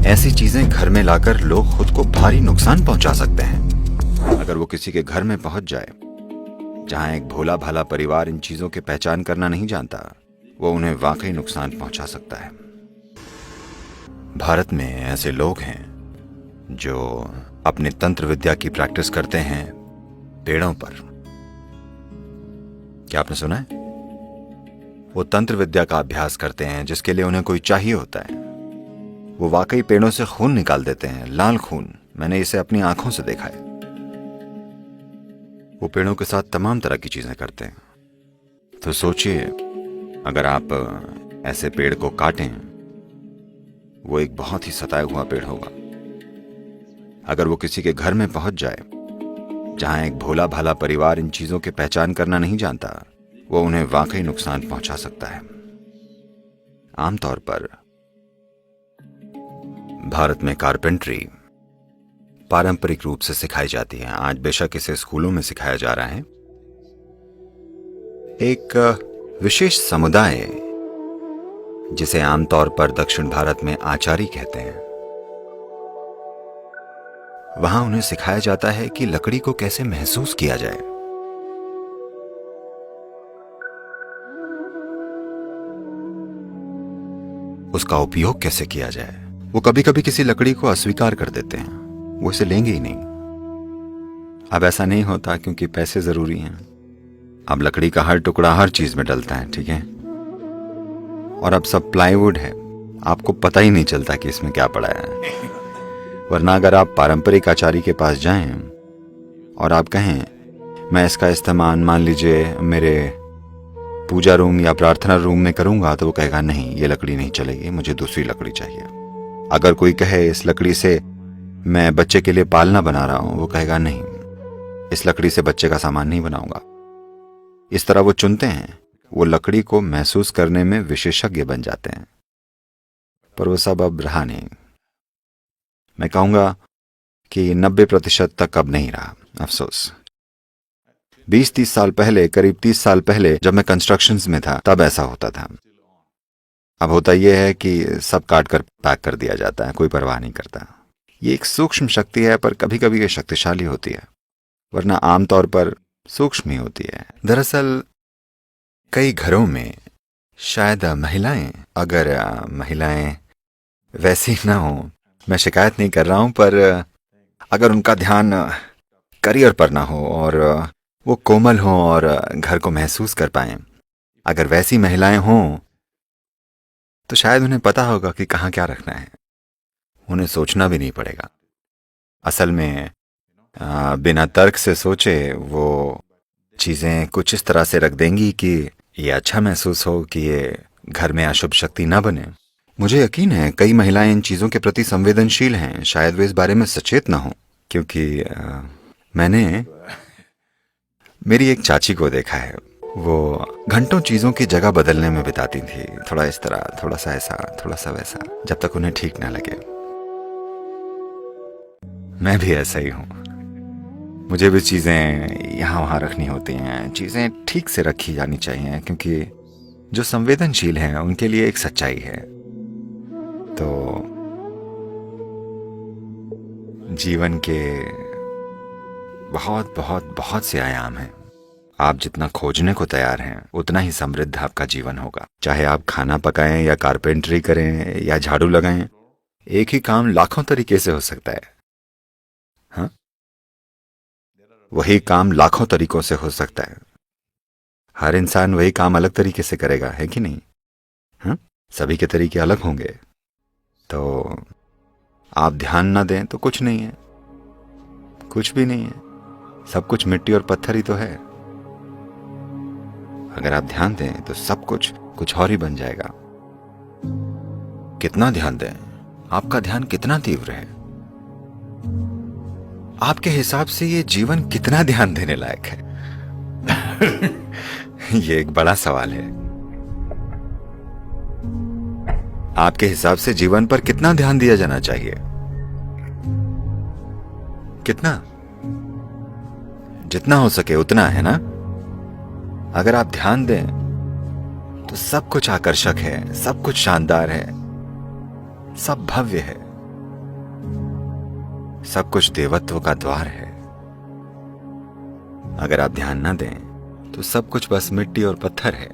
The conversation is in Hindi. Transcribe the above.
ऐसी चीजें घर में लाकर लोग खुद को भारी नुकसान पहुंचा सकते हैं। अगर वो किसी के घर में पहुंच जाए जहां एक भोला भाला परिवार इन चीजों की पहचान करना नहीं जानता, वो उन्हें वाकई नुकसान पहुंचा सकता है। भारत में ऐसे लोग हैं जो अपनी तंत्र विद्या की प्रैक्टिस करते हैं पेड़ों पर। क्या आपने सुना है? वो तंत्र विद्या का अभ्यास करते हैं जिसके लिए उन्हें कोई चाहिए होता है। वो वाकई पेड़ों से खून निकाल देते हैं, लाल खून। मैंने इसे अपनी आंखों से देखा है। वो पेड़ों के साथ तमाम तरह की चीजें करते हैं। तो सोचिए, अगर आप ऐसे पेड़ को काटें, वो एक बहुत ही सताया हुआ पेड़ होगा। अगर वो किसी के घर में पहुंच जाए जहां एक भोला भाला परिवार इन चीजों की पहचान करना नहीं जानता, वो उन्हें वाकई नुकसान पहुंचा सकता है। आमतौर पर भारत में कारपेंट्री पारंपरिक रूप से सिखाई जाती है। आज बेशक इसे स्कूलों में सिखाया जा रहा है। एक विशेष समुदाय जिसे आमतौर पर दक्षिण भारत में आचारी कहते हैं, वहां उन्हें सिखाया जाता है कि लकड़ी को कैसे महसूस किया जाए। उसका उपयोग कैसे किया जाए। वो कभी कभी किसी लकड़ी को अस्वीकार कर देते हैं, वो इसे लेंगे ही नहीं। अब ऐसा नहीं होता क्योंकि पैसे जरूरी हैं। अब लकड़ी का हर टुकड़ा हर चीज में डलता है, ठीक है? और अब सब प्लाईवुड है, आपको पता ही नहीं चलता कि इसमें क्या पड़ा है। वरना अगर आप पारंपरिक आचारी के पास जाएं और आप कहें मैं इसका इस्तेमाल मान लीजिए मेरे पूजा रूम या प्रार्थना रूम में करूंगा, तो वो कहेगा नहीं, ये लकड़ी नहीं चलेगी, मुझे दूसरी लकड़ी चाहिए। अगर कोई कहे इस लकड़ी से मैं बच्चे के लिए पालना बना रहा हूं, वो कहेगा नहीं, इस लकड़ी से बच्चे का सामान नहीं बनाऊंगा। इस तरह वो चुनते हैं। वो लकड़ी को महसूस करने में विशेषज्ञ बन जाते हैं। पर वो सब अब रहा नहीं। मैं कहूंगा कि 90% तक अब नहीं रहा, अफसोस। 20-30 साल पहले, करीब 30 साल पहले जब मैं कंस्ट्रक्शंस में था, तब ऐसा होता था। अब होता यह है कि सब काट कर पैक कर दिया जाता है, कोई परवाह नहीं करता। ये एक सूक्ष्म शक्ति है, पर कभी कभी ये शक्तिशाली होती है, वरना आमतौर पर सूक्ष्म ही होती है। दरअसल कई घरों में शायद अगर महिलाएं वैसी ना हो, मैं शिकायत नहीं कर रहा हूं, पर अगर उनका ध्यान करियर पर ना हो और वो कोमल हो और घर को महसूस कर पाएं, अगर वैसी महिलाएं हों तो शायद उन्हें पता होगा कि कहाँ क्या रखना है। उन्हें सोचना भी नहीं पड़ेगा। असल में बिना तर्क से सोचे वो चीजें कुछ इस तरह से रख देंगी कि ये अच्छा महसूस हो, कि ये घर में अशुभ शक्ति ना बने। मुझे यकीन है कई महिलाएं इन चीजों के प्रति संवेदनशील हैं। शायद वे इस बारे में सचेत ना हो, क्योंकि मैंने मेरी एक चाची को देखा है। वो घंटों चीजों की जगह बदलने में बिताती थी, थोड़ा इस तरह, थोड़ा सा ऐसा, थोड़ा सा वैसा, जब तक उन्हें ठीक ना लगे। मैं भी ऐसा ही हूं। मुझे भी चीजें यहां वहां रखनी होती हैं। चीजें ठीक से रखी जानी चाहिए, क्योंकि जो संवेदनशील हैं उनके लिए एक सच्चाई है। तो जीवन के बहुत बहुत बहुत से आयाम हैं। आप जितना खोजने को तैयार हैं, उतना ही समृद्ध आपका जीवन होगा। चाहे आप खाना पकाएं या कारपेंटरी करें या झाड़ू लगाएं, एक ही काम लाखों तरीके से हो सकता है। हाँ, वही काम लाखों तरीकों से हो सकता है। हर इंसान वही काम अलग तरीके से करेगा, है कि नहीं? हाँ, सभी के तरीके अलग होंगे। तो आप ध्यान ना दें तो कुछ नहीं है, कुछ भी नहीं है। सब कुछ मिट्टी और पत्थर ही तो है। अगर आप ध्यान दें तो सब कुछ कुछ और ही बन जाएगा। कितना ध्यान दें, आपका ध्यान कितना तीव्र है, आपके हिसाब से ये जीवन कितना ध्यान देने लायक है? ये एक बड़ा सवाल है। आपके हिसाब से जीवन पर कितना ध्यान दिया जाना चाहिए? कितना? जितना हो सके उतना, है ना? अगर आप ध्यान दें तो सब कुछ आकर्षक है, सब कुछ शानदार है, सब भव्य है। सब कुछ देवत्व का द्वार है। अगर आप ध्यान न दें तो सब कुछ बस मिट्टी और पत्थर है।